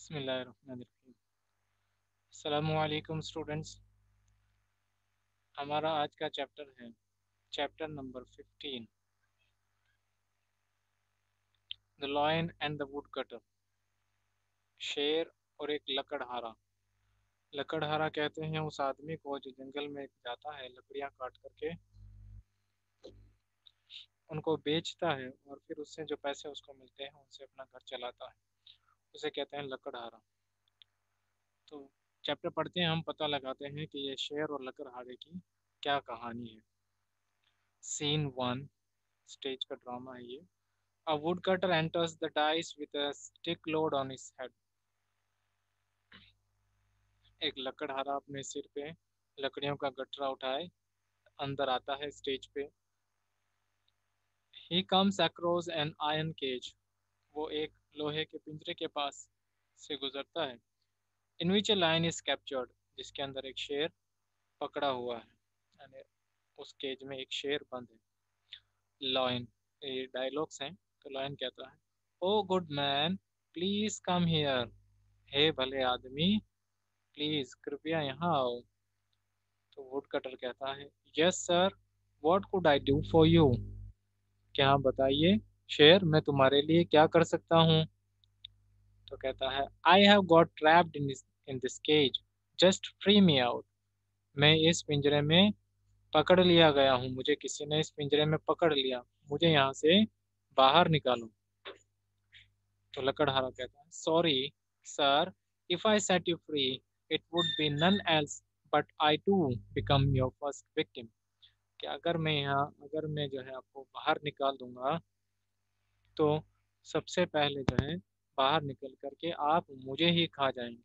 बिस्मिल्लाहिर्रहमानिर्रहीम। अस्सलामुअलैकुम स्टूडेंट्स। हमारा आज का चैप्टर है chapter number 15, the lion and the would cutter. शेर और एक लकड़हारा। लकड़हारा कहते हैं उस आदमी को जो जंगल में जाता है, लकड़ियाँ काट करके उनको बेचता है और फिर उससे जो पैसे उसको मिलते हैं उनसे अपना घर चलाता है, उसे कहते हैं लकड़हारा। तो चैप्टर पढ़ते हैं, हम पता लगाते हैं कि ये शेर और लकड़हारे की क्या कहानी है। सीन 1, स्टेज का ड्रामा है ये। A woodcutter enters the dice with a stick load on his head. एक लकड़हारा अपने सिर पे लकड़ियों का गठरा उठाए अंदर आता है स्टेज पे। He comes across an iron cage. वो एक लोहे के पिंजरे के पास से गुजरता है। In which a lion is captured. जिसके अंदर एक शेर पकड़ा हुआ है, यानी उस केज में एक शेर बंद है। Lion, ये डायलॉग्स हैं। तो लायन कहता है, oh good man, please come here. हे भले आदमी, प्लीज कृपया यहाँ आओ। तो वुड कटर कहता है, yes sir, what could I do for you. क्या बताइए शेर, मैं तुम्हारे लिए क्या कर सकता हूँ। तो कहता है, I have got trapped in this cage, just free me out. मैं इस पिंजरे में पकड़ लिया गया हूँ, मुझे किसी ने इस पिंजरे में पकड़ लिया, मुझे यहाँ से बाहर निकालो। तो लकड़हारा कहता है, sorry sir, if I set you free it would be none else but I too become your first victim. कि अगर मैं जो है आपको बाहर निकाल दूंगा तो सबसे पहले जो है बाहर निकल करके आप मुझे ही खा जाएंगे।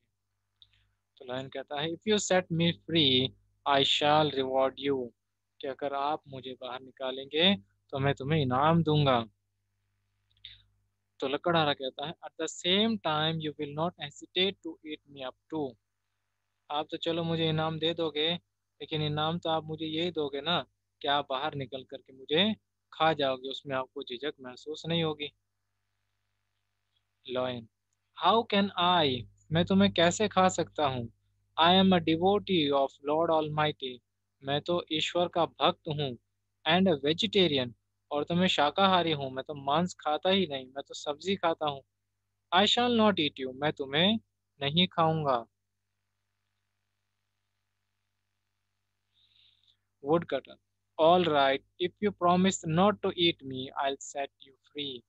तो लायन कहता है, if you set me free I shall reward you. कि अगर आप मुझे बाहर निकालेंगे तो मैं तुम्हें इनाम दूंगा। तो लकड़हारा कहता है, at the same time you will not hesitate to eat me up too. आप तो चलो मुझे इनाम दे दोगे, लेकिन इनाम तो आप मुझे यही दोगे ना कि आप बाहर निकल करके मुझे खा जाओगे, उसमें आपको झिझक महसूस नहीं होगी। लॉयन, हाउ कैन आई, मैं तुम्हें कैसे खा सकता हूँ। I am a devotee of Lord almighty, मैं तो ईश्वर का भक्त हूँ। एंड अ वेजिटेरियन, और तो मैं शाकाहारी हूँ, मैं तो मांस खाता ही नहीं, मैं तो सब्जी खाता हूँ। आई शैल नॉट ईट यू, मैं तुम्हें नहीं खाऊंगा। Woodcutter, all right, if you promise not to eat me I set you free.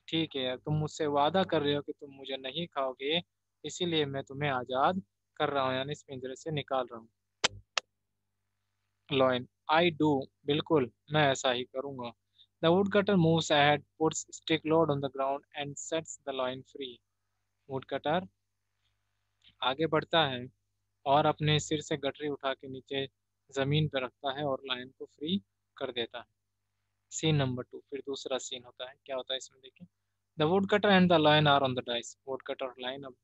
ठीक है, तुम मुझसे वादा कर रहे हो कि तुम मुझे नहीं खाओगे, इसीलिए मैं तुम्हें आजाद कर रहा हूँ, यानी इस पिंजरे से निकाल रहा हूँ। लॉयन, आई डू, बिल्कुल मैं ऐसा ही करूंगा। The wood cutter moves ahead, puts stick load on the ground and sets the lion free. Wood cutter आगे बढ़ता है और अपने सिर से गठरी उठा के नीचे जमीन पर रखता है और लायन को फ्री कर देता है। सीन नंबर 2, फिर दूसरा सीन होता है, क्या होता है इसमें देखिए। The would cutter and the lion are on the dice. Woodcutter और लायन अब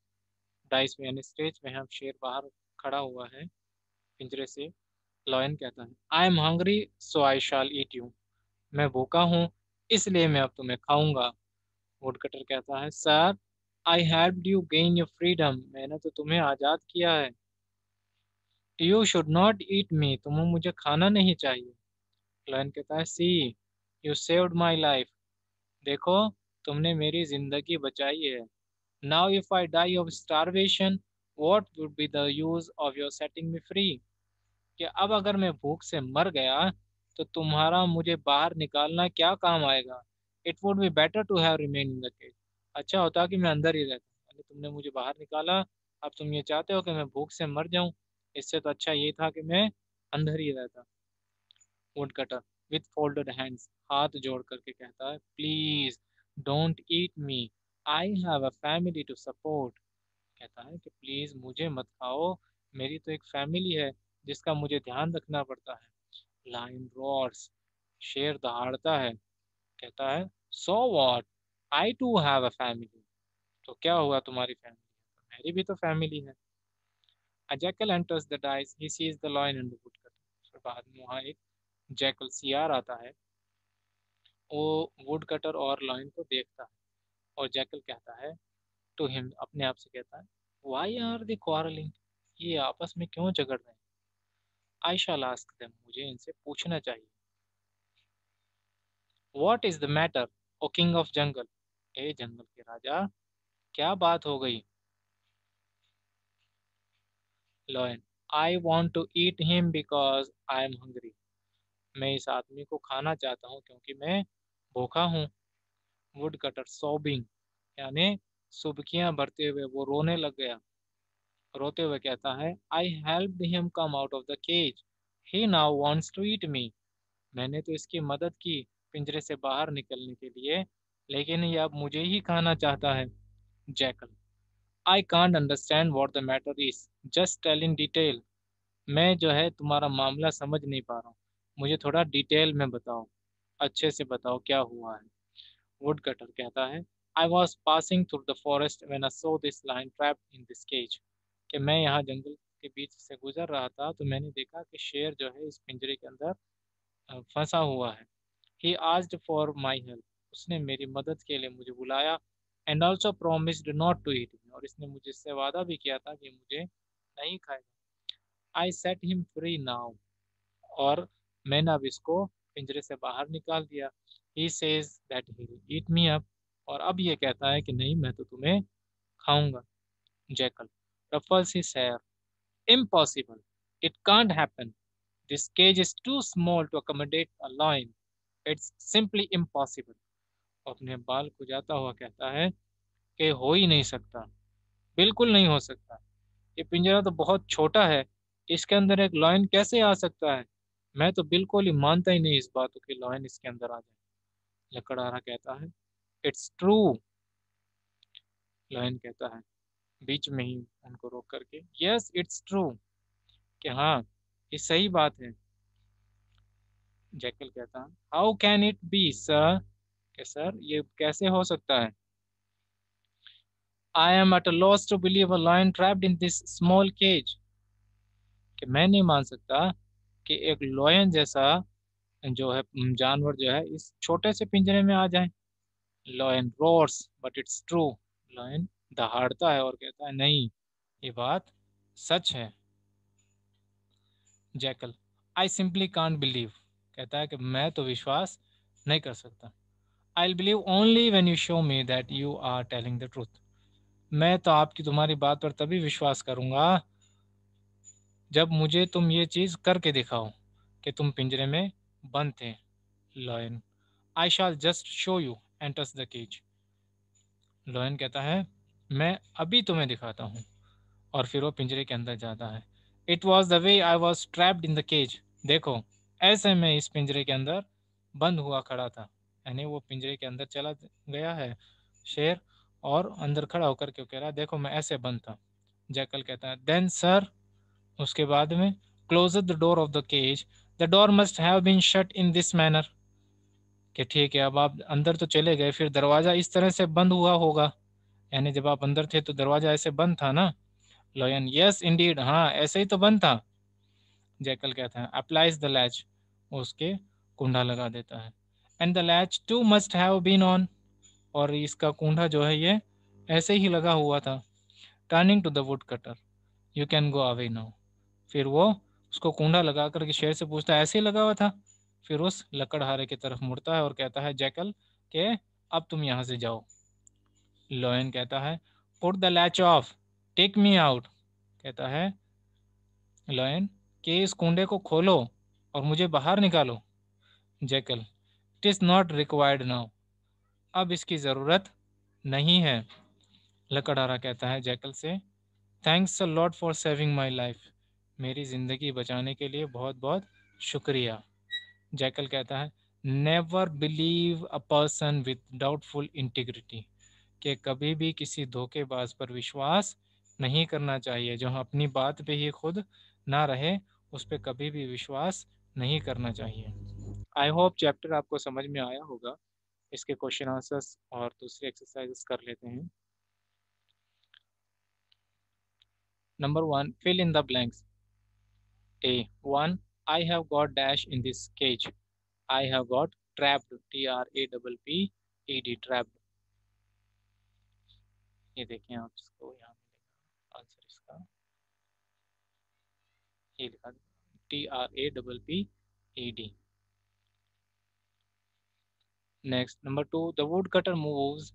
डाइस में यानी स्टेज में है, अब शेर बाहर खड़ा हुआ है पिंजरे से। लायन कहता है, I am hungry so I shall eat you. मैं भूखा हूँ, इसलिए मैं अब तुम्हें खाऊंगा। वुड कटर कहता है, sir, I helped you gain your freedom, मैंने तो तुम्हें आज़ाद किया है। You should not eat me, तुम्हें मुझे खाना नहीं चाहिए। लायन कहता है, see, you saved my life, देखो तुमने मेरी जिंदगी बचाई है। Now if I die of starvation what would be the use of your setting me free. कि अब अगर मैं भूख से मर गया तो तुम्हारा मुझे बाहर निकालना क्या काम आएगा। It would be better to have remain in the cage. अच्छा होता कि मैं अंदर ही रहता, यानी तुमने मुझे बाहर निकाला, अब तुम ये चाहते हो कि मैं भूख से मर जाऊं, इससे तो अच्छा ये था कि मैं अंदर ही रहता। Wood cutter with folded hands, हाथ जोड़ करके कहता है, please don't eat me, I have a family to support. कहता है कि प्लीज मुझे मत खाओ, मेरी तो एक फैमिली है जिसका मुझे ध्यान रखना पड़ता है। लायन रोर्स, शेर दहाड़ता है, कहता है, so what, I too have a family. तो क्या हुआ, तुम्हारी फैमिली है तो मेरी भी तो फैमिली है। A jackal enters the dice, he sees the lion and the woodcutter। फिर बाद में वहाँ एक जैकल सियार आता है, वो वुड कटर और लायन को देखता है। और जैकल कहता है, टू हिम, अपने आप से कहता है, वाई आर दे क्वारलिंग, ये आपस में क्यों झगड़ रहे हैं? आई शैल आस्क देम, मुझे इनसे पूछना चाहिए। What is the matter O king of jungle, ए जंगल के राजा, क्या बात हो गई? Lion, I want to eat him because I am hungry, मैं इस आदमी को खाना चाहता हूँ क्योंकि मैं भूखा हूँ। वुड कटर सोबिंग, यानी सुबकियां भरते हुए वो रोने लग गया। रोते हुए कहता है, I helped him come out of the cage, he now wants to eat me, मैंने तो इसकी मदद की पिंजरे से बाहर निकलने के लिए, लेकिन ये अब मुझे ही खाना चाहता है। Jackal, I can't understand what the matter is, just tell in detail, मैं जो है तुम्हारा मामला समझ नहीं पा रहा हूँ, मुझे थोड़ा डिटेल में बताओ, अच्छे से बताओ क्या हुआ है। वुड कटर कहता है, I was passing through the forest when I saw this lion trapped in this cage, कि मैं यहाँ जंगल के बीच से गुजर रहा था तो मैंने देखा कि शेर जो है इस पिंजरे के अंदर फंसा हुआ है। He asked for my help, उसने मेरी मदद के लिए मुझे बुलाया, and also promised not to eat me, और इसने मुझे इससे वादा भी किया था कि मुझे नहीं खाएगा। आई सेट हिम फ्री नाउ, और मैंने अब इसको पिंजरे से बाहर निकाल दिया। He says that he will eat me up, और अब ये कहता है कि नहीं मैं तो तुम्हें खाऊंगा। Jackal ruffles his hair, impossible, it can't happen, this cage is too small to accommodate a lion, it's simply impossible, अपने बाल खुजाता हुआ कहता है कि हो ही नहीं सकता, बिल्कुल नहीं हो सकता, ये पिंजरा तो बहुत छोटा है, इसके अंदर एक लायन कैसे आ सकता है? मैं तो बिल्कुल ही मानता ही नहीं इस बात को कि लायन इसके अंदर आ जाए। लकड़हारा कहता है, इट्स ट्रू, लायन कहता है बीच में ही उनको रोक करके, यस इट्स ट्रू, कि हाँ ये सही बात है। जैकल कहता है, how can it be sir, कि सर ये कैसे हो सकता है? I am at a loss to believe a lion trapped in this small cage, कि मैं नहीं मान सकता कि एक लॉयन जैसा जो है जानवर जो है इस छोटे से पिंजरे में आ जाए। Lion roars, but it's true, lion दहाड़ता है और कहता है नहीं ये बात सच है। Jackal, I simply can't believe, कहता है कि मैं तो विश्वास नहीं कर सकता। I will believe only when you show me that you are telling the truth, मैं तो आपकी तुम्हारी बात पर तभी विश्वास करूंगा जब मुझे तुम ये चीज करके दिखाओ कि तुम पिंजरे में बंद थे। Lion, I shall just show you, enters the cage, lion कहता है मैं अभी तुम्हें दिखाता हूँ, और फिर वो पिंजरे के अंदर जाता है। It was the way I was trapped in the cage, देखो ऐसे मैं इस पिंजरे के अंदर बंद हुआ खड़ा था, यानी वो पिंजरे के अंदर चला गया है शेर, और अंदर खड़ा होकर के कह रहा है देखो मैं ऐसे बंद था। जैकल कहता है, देन सर, उसके बाद में, close the door of the cage, the door must have been shut in this manner, कि ठीक है अब आप अंदर तो चले गए, फिर दरवाजा इस तरह से बंद हुआ होगा, यानी जब आप अंदर थे तो दरवाजा ऐसे बंद था ना? लॉयन, यस इंडीड, हाँ ऐसे ही तो बंद था। जैकल कहता है, अप्लाइज द लैच, उसके कुंडा लगा देता है। And the latch too must have been on, और इसका कुंडा जो है ये ऐसे ही लगा हुआ था। Turning to the would cutter, you can go away now, फिर वो उसको कुंडा लगा करके शेर से पूछता है ऐसे ही लगा हुआ था, फिर उस लकड़हारे की तरफ मुड़ता है और कहता है जैकल के अब तुम यहाँ से जाओ। लॉयन कहता है, put the latch off, take me out, कहता है लॉयन के इस कुंडे को खोलो और मुझे बाहर निकालो। Jackal, it is not required now, अब इसकी ज़रूरत नहीं है। लकड़हारा कहता है जैकल से, thanks a lot for saving my life, मेरी ज़िंदगी बचाने के लिए बहुत बहुत शुक्रिया। जैकल कहता है, never believe a person with doubtful integrity, कि कभी भी किसी धोखेबाज पर विश्वास नहीं करना चाहिए, जो अपनी बात पे ही खुद ना रहे उस पर कभी भी विश्वास नहीं करना चाहिए। आई होप चैप्टर आपको समझ में आया होगा। इसके क्वेश्चन आंसर्स और दूसरे एक्सरसाइजेस कर लेते हैं। Number 1, fill in the blanks. A 1, I have got dash in this cage, I have got trapped, trapped, trapped. ये देखें आप, इसको यहाँ मिलेगा आंसर इसका, ये लिखा TRAPPED। Next number 2, the would cutter moves,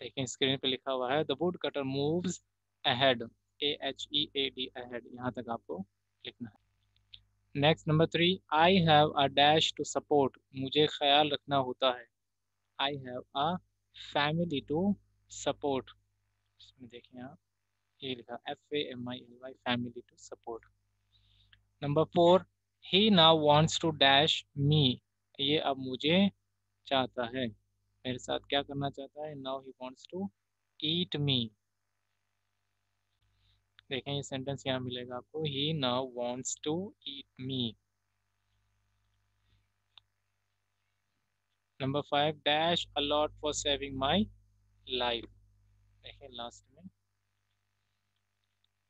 देखें स्क्रीन पे लिखा हुआ है the would cutter moves ahead, AHEAD ahead, यहाँ तक आपको लिखना है। Next number 3, I have a dash to support, मुझे ख्याल रखना होता है। I have a family to support, इसमें देखें आप, ये लिखा FAMILY, family to support. Number 4, he now wants to dash me, ये अब मुझे चाहता है, मेरे साथ क्या करना चाहता है, now he wants to eat me. देखें ये सेंटेंस यहाँ मिलेगा आपको, he now wants to eat me. Number 5, dash a lot for saving my life, देखें लास्ट में,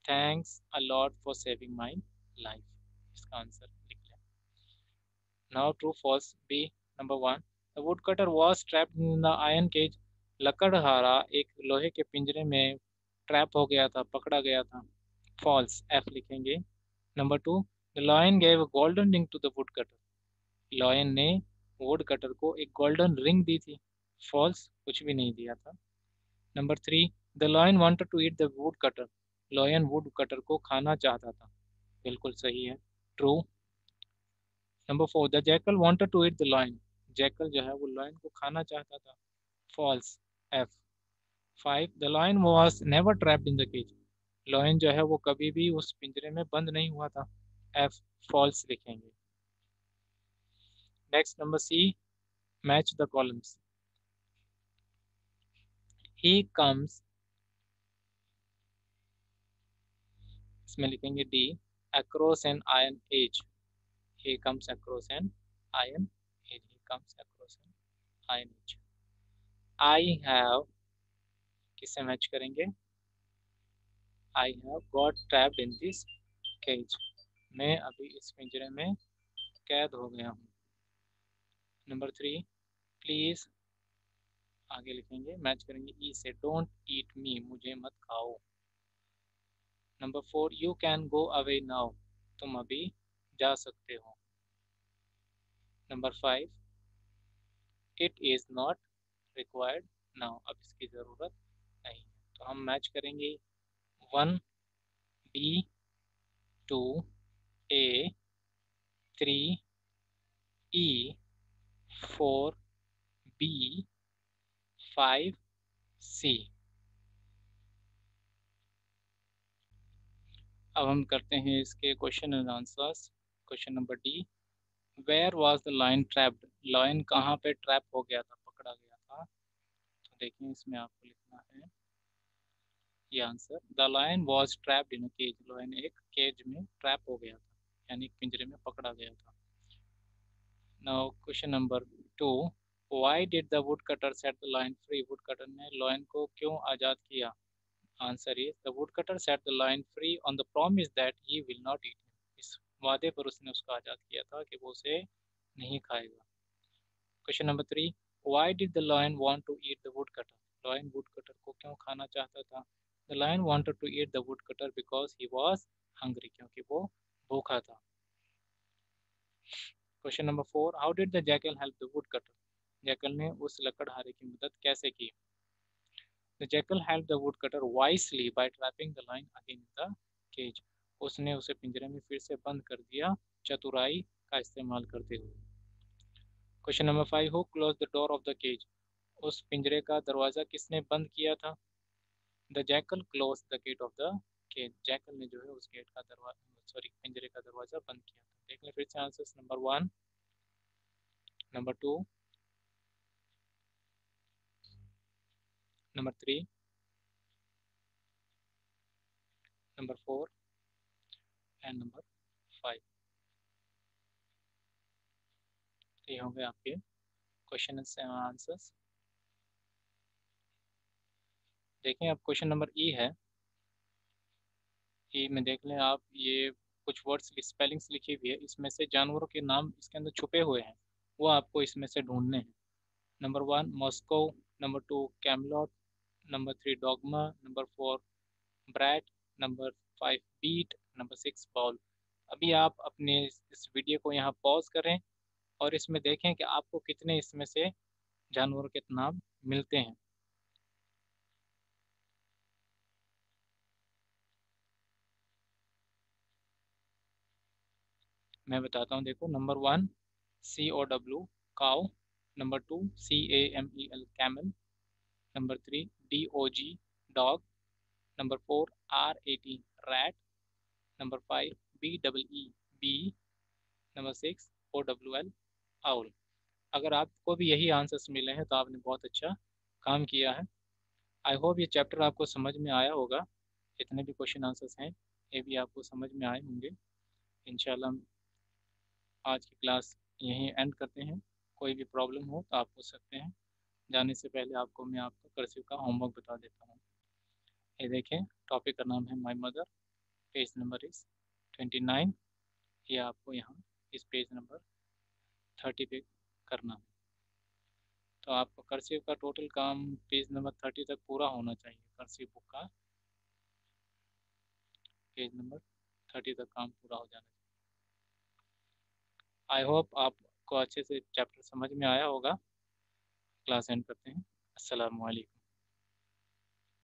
thanks a lot for saving my life, इसका आंसर लिख लें। Now true false B. Number 1, the would cutter was trapped in the iron cage, लकड़हारा एक लोहे के पिंजरे में ट्रैप हो गया था, पकड़ा गया था। फॉल्स, F लिखेंगे। Number 2, the lion gave golden ring to the would cutter, lion ने वुड कटर को एक गोल्डन रिंग दी थी। फॉल्स, कुछ भी नहीं दिया था। Number 3, the lion wanted to eat the would cutter, lion wood cutter को खाना चाहता था, बिल्कुल सही है, true. Number 4, the jackal wanted to eat the lion, jackal जो है वो लॉयन को खाना चाहता था। False, F। 5, the lion was never trapped in the cage, lion जो है वो कभी भी उस पिंजरे में बंद नहीं हुआ था। F, फॉल्स लिखेंगे। Next number C, match the columns. He comes, इसमें लिखेंगे D, across an iron edge, he comes across an iron age, he comes across an iron age। I have, किससे मैच करेंगे, I have got trapped in this cage, मैं अभी इस पिंजरे में कैद हो गया हूँ। नंबर 3, प्लीज, आगे लिखेंगे मैच करेंगे E से, डोंट ईट मी, मुझे मत खाओ। Number 4, you can go away now, तुम अभी जा सकते हो। Number 5, it is not required now, अब इसकी ज़रूरत नहीं है। तो हम मैच करेंगे 1 B, 2 A, 3 E, 4 B, 5 C। अब हम करते हैं इसके question and answers. Question number D, where was the lion trapped, lion कहाँ पे ट्रैप हो गया था, पकड़ा गया था। तो देखिए इसमें आपको लिखना है ये answer, the lion was trapped in a cage, lion एक केज में ट्रैप हो गया था, यानी पिंजरे में पकड़ा गया था। Now question number 2, why did the would cutter set the lion free, wood cutter ने लायन को क्यों आज़ाद किया। Answer is, the would cutter set the lion free on the promise that he will not eat, इस वादे पर उसने उसको आज़ाद किया था कि वो उसे नहीं खाएगा। Question number 3, why did the lion want to eat the would cutter, lion wood cutter को क्यों खाना चाहता था। The lion wanted to eat the would cutter because he was hungry, क्योंकि वो भूखा था। Question number 4, how did the jackal help the would cutter, jackal ने उस लकड़हारे की मदद कैसे की। The jackal help the would cutter wisely by trapping the line again in the cage, उसने उसे पिंजरे में फिर से बंद कर दिया चतुराई का इस्तेमाल करते हुए। Question number 5, who close the door of the cage, उस पिंजरे का दरवाज़ा किसने बंद किया था। The jackal close the gate of the cage, jackal ने जो है उस गेट का दरवाजा, सॉरी पिंजरे का दरवाज़ा बंद किया था। देख लें फिर से answers, number 1, number 2, number 3, number 4 and number 5। ये होंगे आपके क्वेश्चन एंड आंसर्स। देखें अब क्वेश्चन नंबर ई है, ई में देख लें आप, ये कुछ वर्ड्स की स्पेलिंग्स लिखी हुई है, इसमें से जानवरों के नाम इसके अंदर छुपे हुए हैं, वो आपको इसमें से ढूंढने हैं। Number 1, Moscow, number 2 Camelot, number 3 dogma, number 4 brat, number 5 beat, number 6 ball. अभी आप अपने इस वीडियो को यहाँ पॉज करें और इसमें देखें कि आपको कितने इसमें से जानवरों के नाम मिलते हैं। मैं बताता हूँ, देखो number 1 COW cow, number 2 CAMEL camel, number 3 DOG dog, number 4 RAT rat, number 5 BEE bee, number 6 OWL owl. अगर आपको भी यही आंसर्स मिले हैं तो आपने बहुत अच्छा काम किया है। आई होप ये चैप्टर आपको समझ में आया होगा। जितने भी क्वेश्चन आंसर्स हैं ये भी आपको समझ में आए होंगे। इंशाल्लाह हम आज की क्लास यहीं एंड करते हैं। कोई भी प्रॉब्लम हो तो आप पूछ सकते हैं। जाने से पहले आपको मैं आपको कर्सिव का होमवर्क बता देता हूँ। ये देखें, टॉपिक का नाम है my mother, page number is 29। ये आपको यहाँ इस पेज नंबर 30 पे करना है। तो आपको कर्सिव का टोटल काम पेज नंबर 30 तक पूरा होना चाहिए। कर्सिव बुक का पेज नंबर 30 तक काम पूरा हो जाना चाहिए। आई होप आपको अच्छे से चैप्टर समझ में आया होगा। क्लास एंड करते हैं। अस्सलाम वालेकुम।